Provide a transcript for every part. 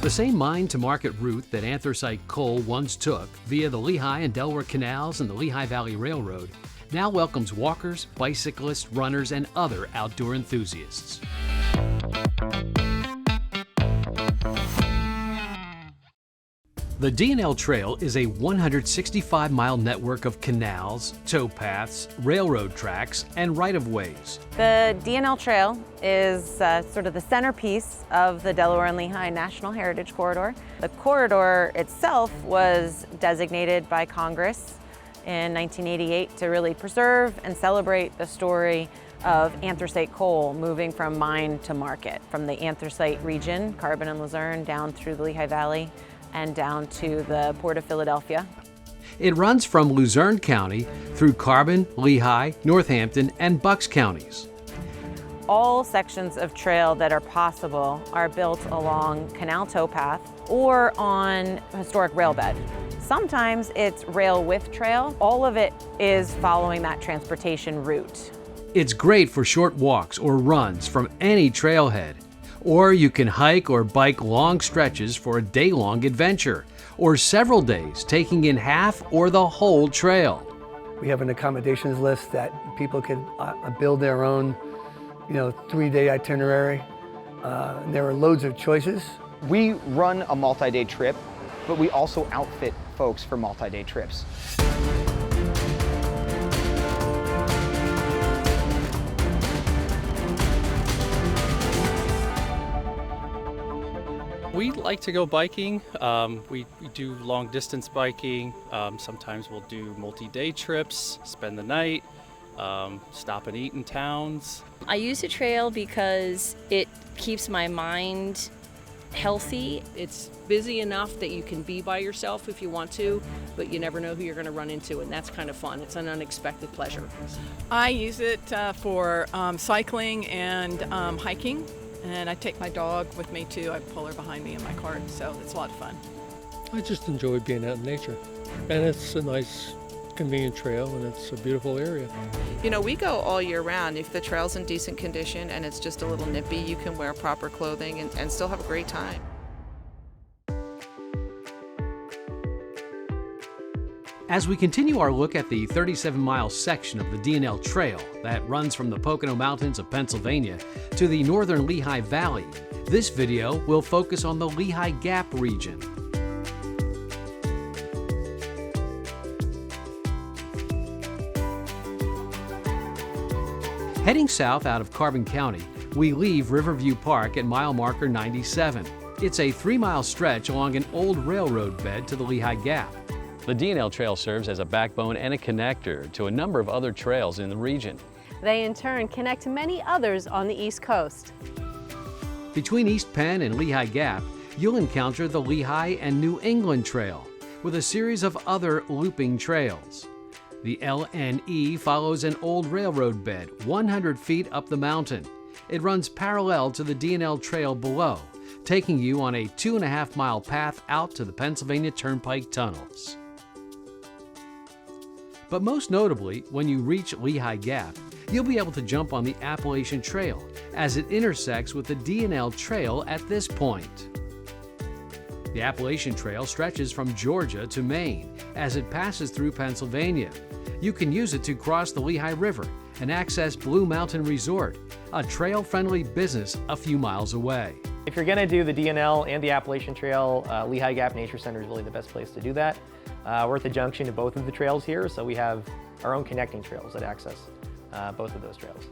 The same mine-to-market route that anthracite coal once took via the Lehigh and Delaware canals and the Lehigh Valley Railroad now welcomes walkers, bicyclists, runners, and other outdoor enthusiasts. The D&L Trail is a 165-mile network of canals, towpaths, railroad tracks, and right-of-ways. The D&L Trail is sort of the centerpiece of the Delaware and Lehigh National Heritage Corridor. The corridor itself was designated by Congress in 1988 to really preserve and celebrate the story of anthracite coal moving from mine to market, from the anthracite region, Carbon and Luzerne, down through the Lehigh Valley and down to the Port of Philadelphia. It runs from Luzerne County through Carbon, Lehigh, Northampton, and Bucks counties. All sections of trail that are possible are built along canal towpath or on historic rail bed. Sometimes it's rail with trail. All of it is following that transportation route. It's great for short walks or runs from any trailhead. Or you can hike or bike long stretches for a day-long adventure, or several days, taking in half or the whole trail. We have an accommodations list that people can build their own, 3-day itinerary. There are loads of choices. We run a multi-day trip, but we also outfit folks for multi-day trips. We like to go biking. We do long distance biking. Sometimes we'll do multi-day trips, spend the night, stop and eat in towns. I use a trail because it keeps my mind healthy. It's busy enough that you can be by yourself if you want to, but you never know who you're going to run into, and that's kind of fun. It's an unexpected pleasure. I use it for cycling and hiking. And I take my dog with me too. I pull her behind me in my cart, so it's a lot of fun. I just enjoy being out in nature. And it's a nice, convenient trail, and it's a beautiful area. We go all year round. If the trail's in decent condition and it's just a little nippy, you can wear proper clothing and still have a great time. As we continue our look at the 37-mile section of the D&L Trail that runs from the Pocono Mountains of Pennsylvania to the northern Lehigh Valley, this video will focus on the Lehigh Gap region. Heading south out of Carbon County, we leave Riverview Park at mile marker 97. It's a 3-mile stretch along an old railroad bed to the Lehigh Gap. The D&L Trail serves as a backbone and a connector to a number of other trails in the region. They in turn connect to many others on the East Coast. Between East Penn and Lehigh Gap, you'll encounter the Lehigh and New England Trail, with a series of other looping trails. The LNE follows an old railroad bed 100 feet up the mountain. It runs parallel to the D&L Trail below, taking you on a 2.5-mile path out to the Pennsylvania Turnpike tunnels. But most notably, when you reach Lehigh Gap, you'll be able to jump on the Appalachian Trail as it intersects with the D&L Trail at this point. The Appalachian Trail stretches from Georgia to Maine as it passes through Pennsylvania. You can use it to cross the Lehigh River and access Blue Mountain Resort, a trail-friendly business a few miles away. If you're going to do the D&L and the Appalachian Trail, Lehigh Gap Nature Center is really the best place to do that. We're at the junction of both of the trails here, so we have our own connecting trails that access both of those trails.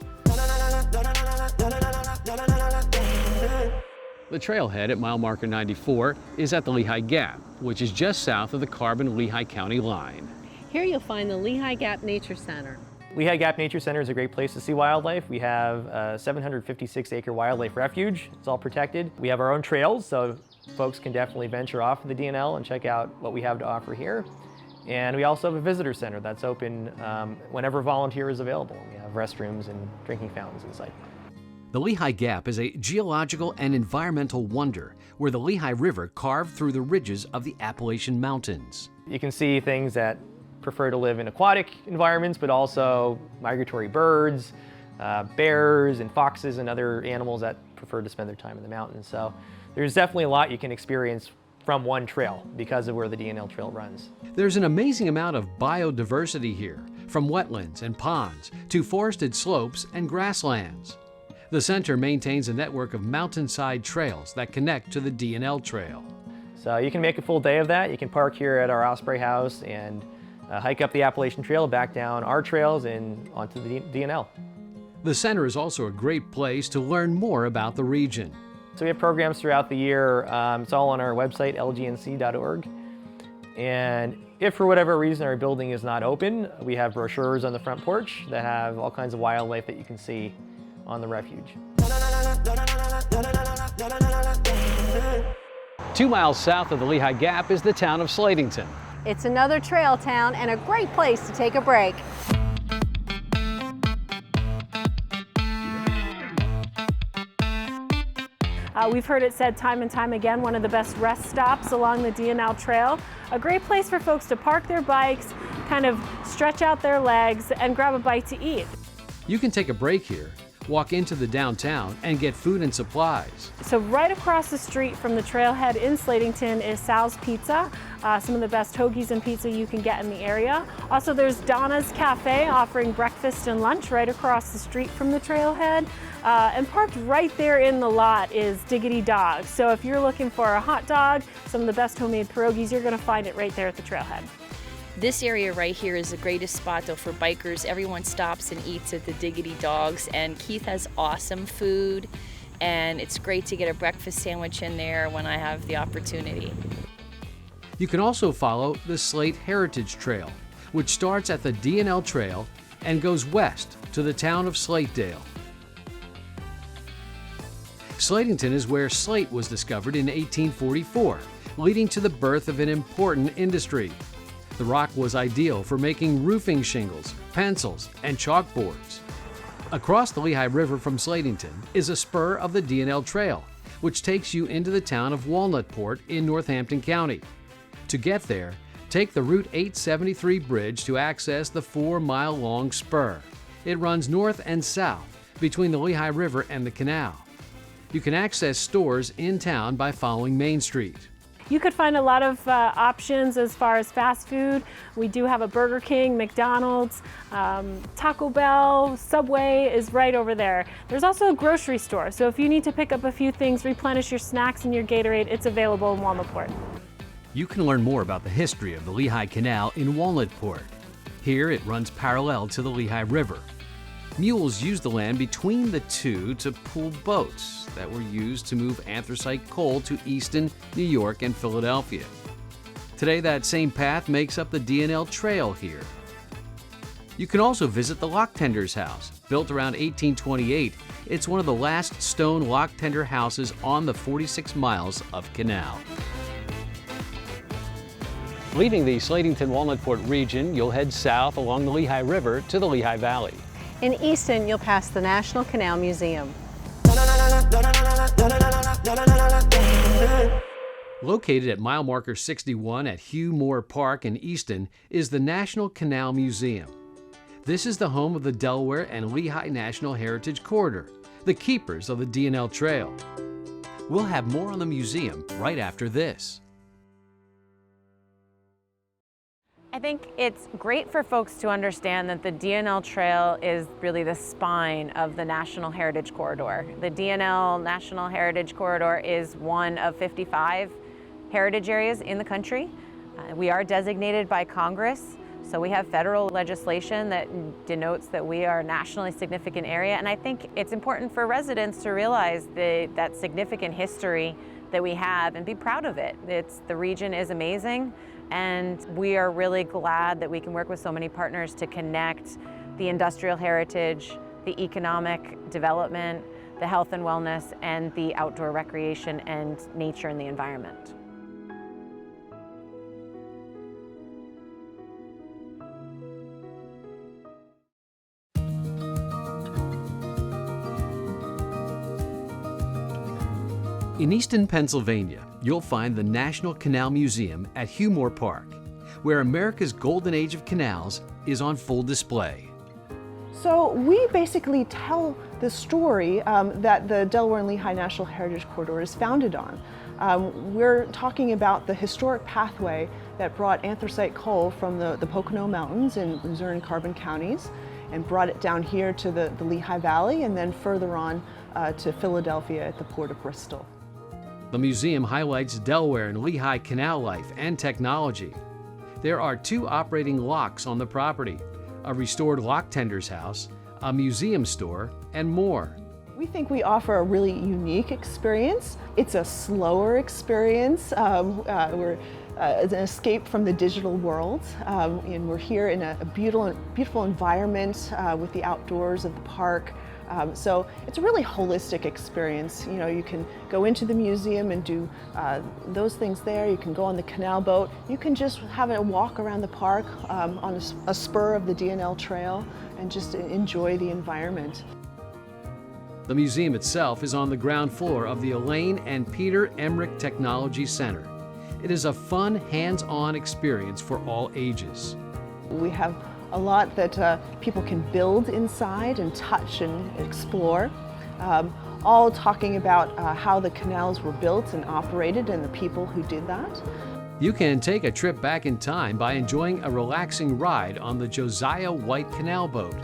The trailhead at mile marker 94 is at the Lehigh Gap, which is just south of the Carbon-Lehigh County line. Here you'll find the Lehigh Gap Nature Center. Lehigh Gap Nature Center is a great place to see wildlife. We have a 756-acre wildlife refuge. It's all protected. We have our own trails, so folks can definitely venture off of the D&L and check out what we have to offer here. And we also have a visitor center that's open whenever volunteer is available. We have restrooms and drinking fountains inside. The Lehigh Gap is a geological and environmental wonder where the Lehigh River carved through the ridges of the Appalachian Mountains. You can see things that prefer to live in aquatic environments, but also migratory birds, bears and foxes and other animals that prefer to spend their time in the mountains. So there's definitely a lot you can experience from one trail because of where the DNL Trail runs. There's an amazing amount of biodiversity here, from wetlands and ponds to forested slopes and grasslands. The center maintains a network of mountainside trails that connect to the DNL Trail. So you can make a full day of that. You can park here at our Osprey House and hike up the Appalachian Trail, back down our trails and onto the DNL. The center is also a great place to learn more about the region. So we have programs throughout the year. It's all on our website, lgnc.org. And if for whatever reason our building is not open, we have brochures on the front porch that have all kinds of wildlife that you can see on the refuge. 2 miles south of the Lehigh Gap is the town of Slatington. It's another trail town and a great place to take a break. We've heard it said time and time again, one of the best rest stops along the DNL Trail. A great place for folks to park their bikes, kind of stretch out their legs, and grab a bite to eat. You can take a break here, walk into the downtown, and get food and supplies. So right across the street from the trailhead in Slatington is Sal's Pizza, some of the best hoagies and pizza you can get in the area. Also, there's Donna's Cafe offering breakfast and lunch right across the street from the trailhead. And parked right there in the lot is Diggity Dog. So if you're looking for a hot dog, some of the best homemade pierogies, you're going to find it right there at the trailhead. This area right here is the greatest spot though for bikers. Everyone stops and eats at the Diggity Dogs, and Keith has awesome food, and it's great to get a breakfast sandwich in there when I have the opportunity. You can also follow the Slate Heritage Trail, which starts at the DNL Trail and goes west to the town of Slatedale. Slatington is where slate was discovered in 1844, leading to the birth of an important industry. The rock was ideal for making roofing shingles, pencils, and chalkboards. Across the Lehigh River from Slatington is a spur of the DNL Trail, which takes you into the town of Walnutport in Northampton County. To get there, take the Route 873 bridge to access the 4-mile-long spur. It runs north and south between the Lehigh River and the canal. You can access stores in town by following Main Street. You could find a lot of options as far as fast food. We do have a Burger King, McDonald's, Taco Bell, Subway is right over there. There's also a grocery store, so if you need to pick up a few things, replenish your snacks and your Gatorade, it's available in Walnutport. You can learn more about the history of the Lehigh Canal in Walnutport. Here it runs parallel to the Lehigh River. Mules used the land between the two to pull boats that were used to move anthracite coal to Easton, New York, and Philadelphia. Today, that same path makes up the DNL Trail here. You can also visit the lock tender's house. Built around 1828, it's one of the last stone lock tender houses on the 46 miles of canal. Leaving the Slatington-Walnutport region, you'll head south along the Lehigh River to the Lehigh Valley. In Easton, you'll pass the National Canal Museum. Located at mile marker 61 at Hugh Moore Park in Easton is the National Canal Museum. This is the home of the Delaware and Lehigh National Heritage Corridor, the keepers of the DNL Trail. We'll have more on the museum right after this. I think it's great for folks to understand that the DNL Trail is really the spine of the National Heritage Corridor. The DNL National Heritage Corridor is one of 55 heritage areas in the country. We are designated by Congress, so we have federal legislation that denotes that we are a nationally significant area, and I think it's important for residents to realize that significant history that we have and be proud of it. The region is amazing, and we are really glad that we can work with so many partners to connect the industrial heritage, the economic development, the health and wellness, and the outdoor recreation and nature and the environment. In Easton, Pennsylvania, you'll find the National Canal Museum at Hugh Moore Park, where America's golden age of canals is on full display. So we basically tell the story that the Delaware and Lehigh National Heritage Corridor is founded on. We're talking about the historic pathway that brought anthracite coal from the Pocono Mountains in Luzerne and Carbon counties and brought it down here to the Lehigh Valley and then further on to Philadelphia at the Port of Bristol. The museum highlights Delaware and Lehigh canal life and technology. There are 2 operating locks on the property, a restored lock tender's house, a museum store, and more. We think we offer a really unique experience. It's a slower experience. We're an escape from the digital world, and we're here in a beautiful environment with the outdoors of the park. So it's a really holistic experience. You know, you can go into the museum and do those things there. You can go on the canal boat. You can just have a walk around the park on a spur of the D&L trail and just enjoy the environment. The museum itself is on the ground floor of the Elaine and Peter Emmerich Technology Center. It is a fun, hands-on experience for all ages. We have a lot that people can build inside and touch and explore, all talking about how the canals were built and operated and the people who did that. You can take a trip back in time by enjoying a relaxing ride on the Josiah White Canal Boat.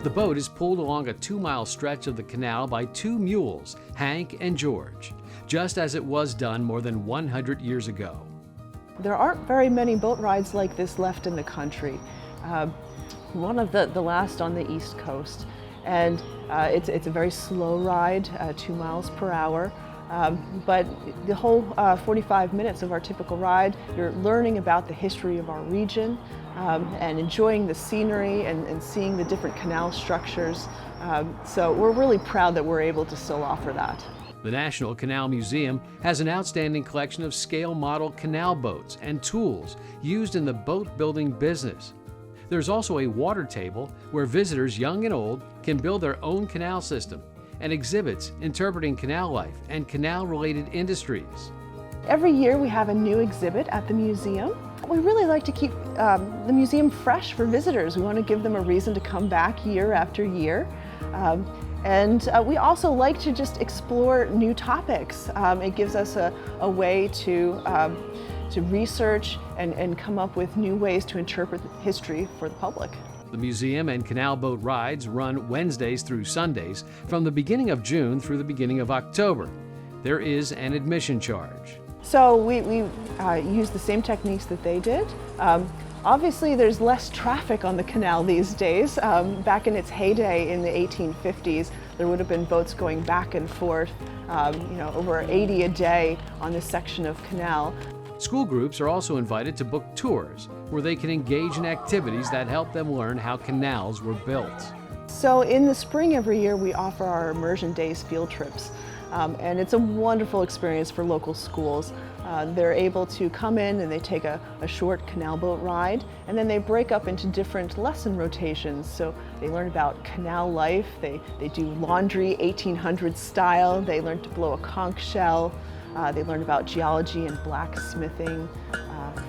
The boat is pulled along a 2-mile stretch of the canal by 2 mules, Hank and George, just as it was done more than 100 years ago. There aren't very many boat rides like this left in the country. One of the last on the East Coast. And it's a very slow ride, 2 miles per hour. But the whole 45 minutes of our typical ride, you're learning about the history of our region and enjoying the scenery and seeing the different canal structures. So we're really proud that we're able to still offer that. The National Canal Museum has an outstanding collection of scale model canal boats and tools used in the boat building business. There's also a water table where visitors, young and old, can build their own canal system, and exhibits interpreting canal life and canal-related industries. Every year we have a new exhibit at the museum. We really like to keep the museum fresh for visitors. We want to give them a reason to come back year after year. And we also like to just explore new topics. It gives us a way to research and come up with new ways to interpret history for the public. The museum and canal boat rides run Wednesdays through Sundays from the beginning of June through the beginning of October. There is an admission charge. So we use the same techniques that they did. Obviously there's less traffic on the canal these days. Back in its heyday in the 1850s, there would have been boats going back and forth, over 80 a day on this section of canal. School groups are also invited to book tours where they can engage in activities that help them learn how canals were built. So in the spring every year we offer our Immersion Days field trips. And it's a wonderful experience for local schools. They're able to come in and they take a short canal boat ride, and then they break up into different lesson rotations. So they learn about canal life, they do laundry 1800s style, they learn to blow a conch shell, they learn about geology and blacksmithing,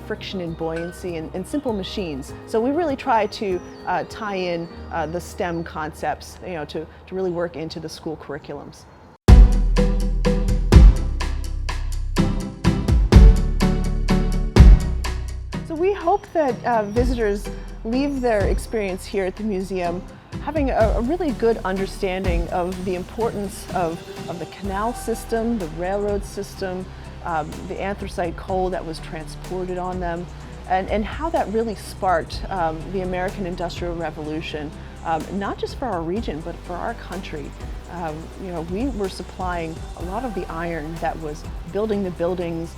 friction and buoyancy, and simple machines. So we really try to tie in the STEM concepts, to really work into the school curriculums. So we hope that visitors leave their experience here at the museum having a really good understanding of the importance of the canal system, the railroad system, the anthracite coal that was transported on them, and how that really sparked the American Industrial Revolution, not just for our region, but for our country. We were supplying a lot of the iron that was building the buildings,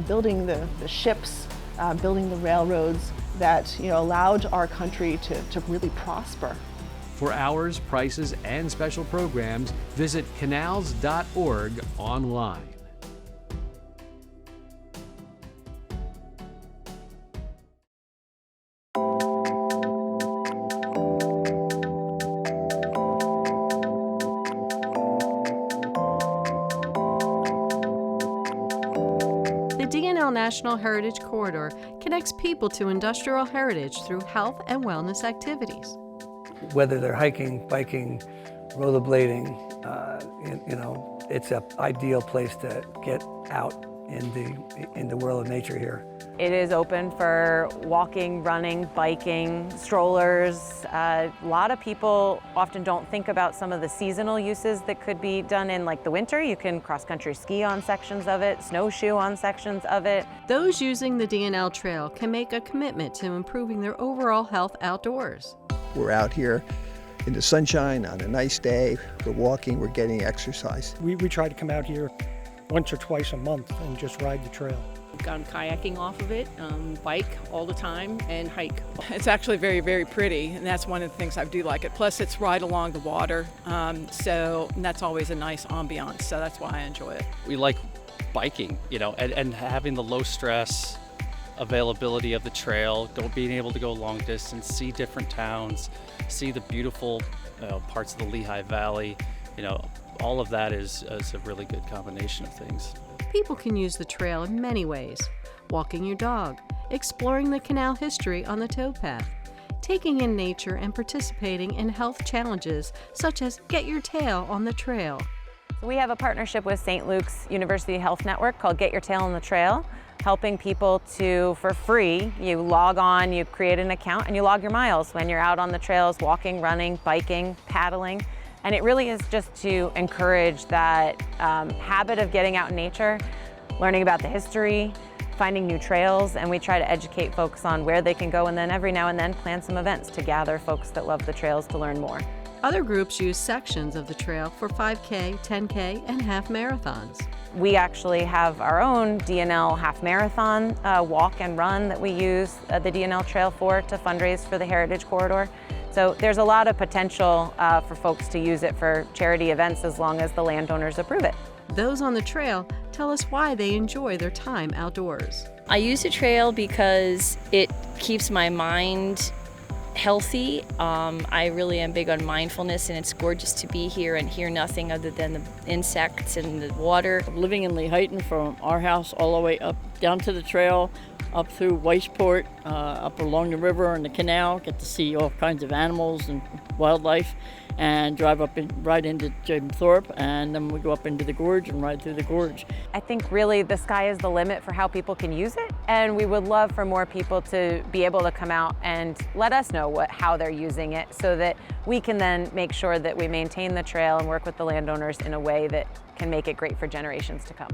building the ships, building the railroads that allowed our country to really prosper. For hours, prices, and special programs, visit canals.org online. National Heritage Corridor connects people to industrial heritage through health and wellness activities. Whether they're hiking, biking, rollerblading, it's an ideal place to get out in the world of nature here. It is open for walking, running, biking, strollers. A lot of people often don't think about some of the seasonal uses that could be done in like the winter. You can cross-country ski on sections of it, snowshoe on sections of it. Those using the D&L Trail can make a commitment to improving their overall health outdoors. We're out here in the sunshine on a nice day. We're walking, we're getting exercise. We try to come out here once or twice a month and just ride the trail. We've gone kayaking off of it, bike all the time, and hike. It's actually very, very pretty, and that's one of the things I do like it. Plus, it's right along the water, and that's always a nice ambiance, so that's why I enjoy it. We like biking, and having the low stress availability of the trail, being able to go long distance, see different towns, see the beautiful parts of the Lehigh Valley, all of that is a really good combination of things. People can use the trail in many ways. Walking your dog, exploring the canal history on the towpath, taking in nature and participating in health challenges such as Get Your Tail on the Trail. So we have a partnership with St. Luke's University Health Network called Get Your Tail on the Trail, helping people to, for free, you log on, you create an account, and you log your miles when you're out on the trails, walking, running, biking, paddling. And it really is just to encourage that habit of getting out in nature, learning about the history, finding new trails, and we try to educate folks on where they can go, and then every now and then plan some events to gather folks that love the trails to learn more. Other groups use sections of the trail for 5K, 10K, and half marathons. We actually have our own D&L half marathon walk and run that we use the D&L Trail for to fundraise for the Heritage Corridor. So there's a lot of potential for folks to use it for charity events as long as the landowners approve it. Those on the trail tell us why they enjoy their time outdoors. I use the trail because it keeps my mind healthy. I really am big on mindfulness, and it's gorgeous to be here and hear nothing other than the insects and the water. Living in Lehighton, from our house all the way up down to the trail, up through Weissport, up along the river and the canal, get to see all kinds of animals and wildlife, and drive up right into Jim Thorpe, and then we go up into the gorge and ride through the gorge. I think really the sky is the limit for how people can use it, and we would love for more people to be able to come out and let us know how they're using it, so that we can then make sure that we maintain the trail and work with the landowners in a way that can make it great for generations to come.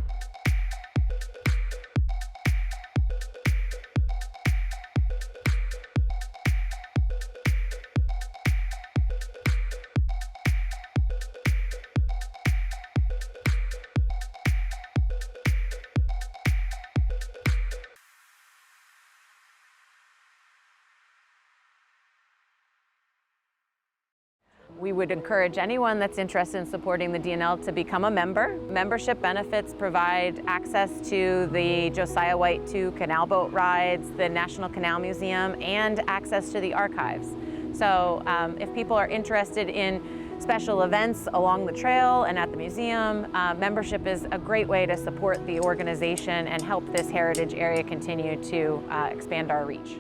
We would encourage anyone that's interested in supporting the D&L to become a member. Membership benefits provide access to the Josiah White II canal boat rides, the National Canal Museum, and access to the archives. So if people are interested in special events along the trail and at the museum, membership is a great way to support the organization and help this heritage area continue to expand our reach.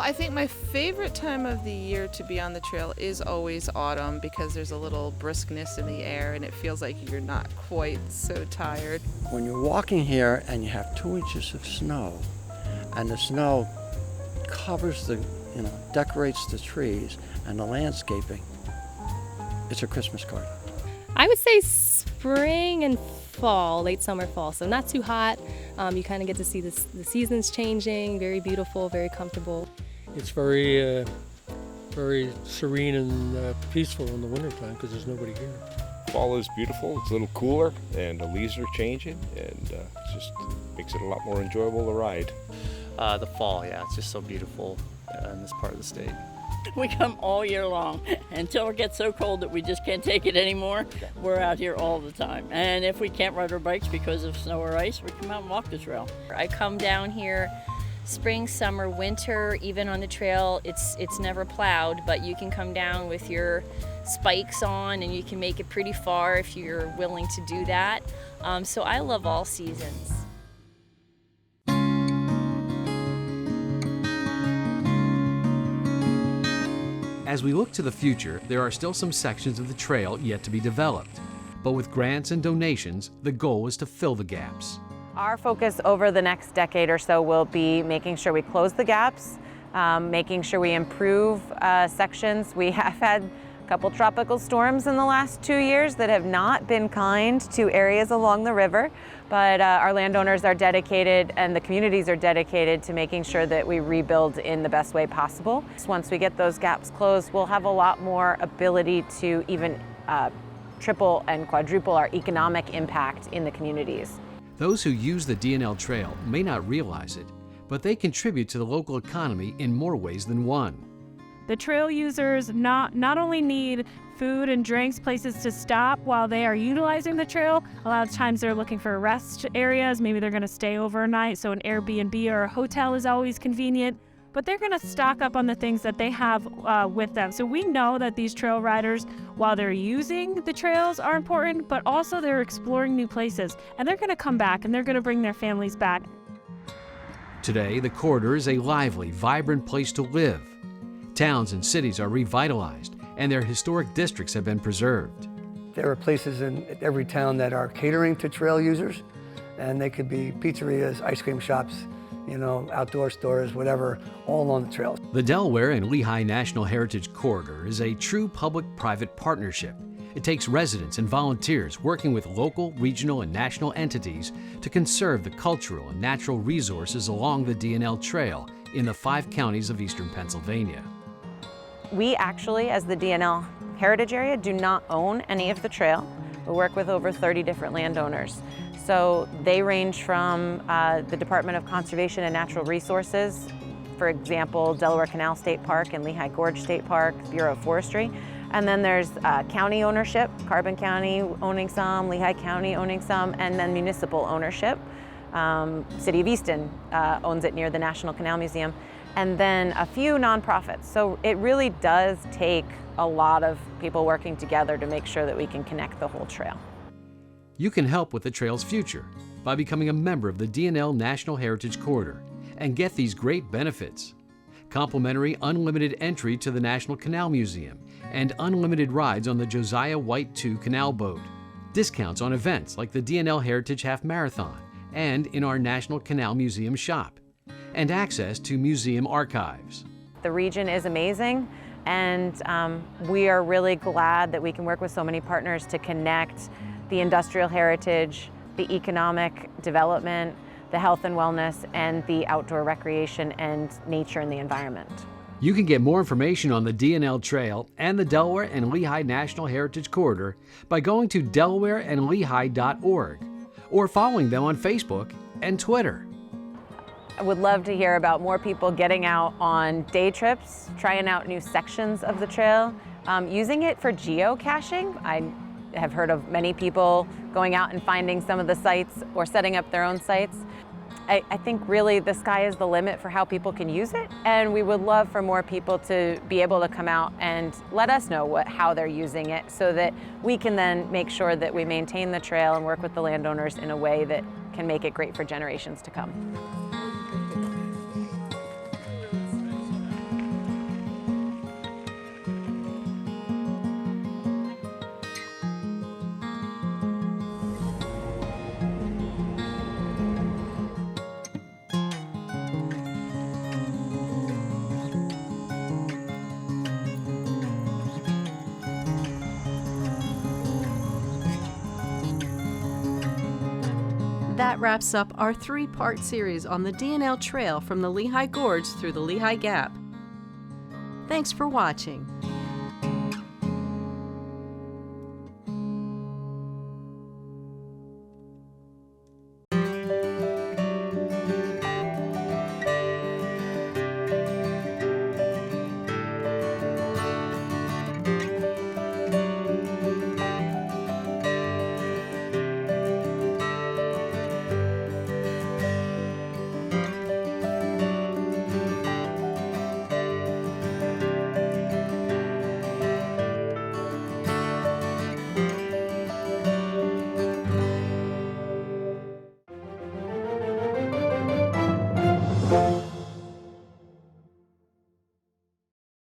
I think my favorite time of the year to be on the trail is always autumn, because there's a little briskness in the air and it feels like you're not quite so tired. When you're walking here and you have 2 inches of snow, and the snow covers decorates the trees and the landscaping, it's a Christmas card. I would say spring and fall, late summer, fall. So not too hot. You kind of get to see the seasons changing. Very beautiful, very comfortable. It's very serene and peaceful in the wintertime because there's nobody here. Fall is beautiful. It's a little cooler, and the leaves are changing, and it just makes it a lot more enjoyable to ride. The fall, yeah, it's just so beautiful in this part of the state. We come all year long until it gets so cold that we just can't take it anymore. We're out here all the time. And if we can't ride our bikes because of snow or ice, we come out and walk the trail. I come down here spring, summer, winter, even on the trail. It's never plowed, but you can come down with your spikes on and you can make it pretty far if you're willing to do that. So I love all seasons. As we look to the future, there are still some sections of the trail yet to be developed. But with grants and donations, the goal is to fill the gaps. Our focus over the next decade or so will be making sure we close the gaps, making sure we improve sections. We have had a couple tropical storms in the last 2 years that have not been kind to areas along the river, but our landowners are dedicated and the communities are dedicated to making sure that we rebuild in the best way possible. Once we get those gaps closed, we'll have a lot more ability to even triple and quadruple our economic impact in the communities. Those who use the D&L Trail may not realize it, but they contribute to the local economy in more ways than one. The trail users not only need food and drinks, places to stop while they are utilizing the trail. A lot of times they're looking for rest areas. Maybe they're going to stay overnight, so an Airbnb or a hotel is always convenient. But they're going to stock up on the things that they have with them. So we know that these trail riders, while they're using the trails, are important, but also they're exploring new places. And they're going to come back and they're going to bring their families back. Today, the corridor is a lively, vibrant place to live. Towns and cities are revitalized, and their historic districts have been preserved. There are places in every town that are catering to trail users, and they could be pizzerias, ice cream shops, outdoor stores, whatever, all along the trail. The Delaware and Lehigh National Heritage Corridor is a true public-private partnership. It takes residents and volunteers working with local, regional, and national entities to conserve the cultural and natural resources along the D&L Trail in the 5 counties of eastern Pennsylvania. We actually, as the D&L Heritage Area, do not own any of the trail. We work with over 30 different landowners. So they range from the Department of Conservation and Natural Resources, for example, Delaware Canal State Park and Lehigh Gorge State Park, Bureau of Forestry. And then there's county ownership, Carbon County owning some, Lehigh County owning some, and then municipal ownership. City of Easton owns it near the National Canal Museum. And then a few nonprofits. So it really does take a lot of people working together to make sure that we can connect the whole trail. You can help with the trail's future by becoming a member of the D&L National Heritage Corridor and get these great benefits: complimentary unlimited entry to the National Canal Museum and unlimited rides on the Josiah White II canal boat, discounts on events like the D&L Heritage Half Marathon and in our National Canal Museum shop, and access to museum archives. The region is amazing, and we are really glad that we can work with so many partners to connect the industrial heritage, the economic development, the health and wellness, and the outdoor recreation and nature and the environment. You can get more information on the D&L Trail and the Delaware and Lehigh National Heritage Corridor by going to delawareandlehigh.org or following them on Facebook and Twitter. I would love to hear about more people getting out on day trips, trying out new sections of the trail, using it for geocaching. I have heard of many people going out and finding some of the sites or setting up their own sites. I think really the sky is the limit for how people can use it, and we would love for more people to be able to come out and let us know how they're using it, so that we can then make sure that we maintain the trail and work with the landowners in a way that can make it great for generations to come. That wraps up our 3-part series on the D&L Trail from the Lehigh Gorge through the Lehigh Gap. Thanks for watching.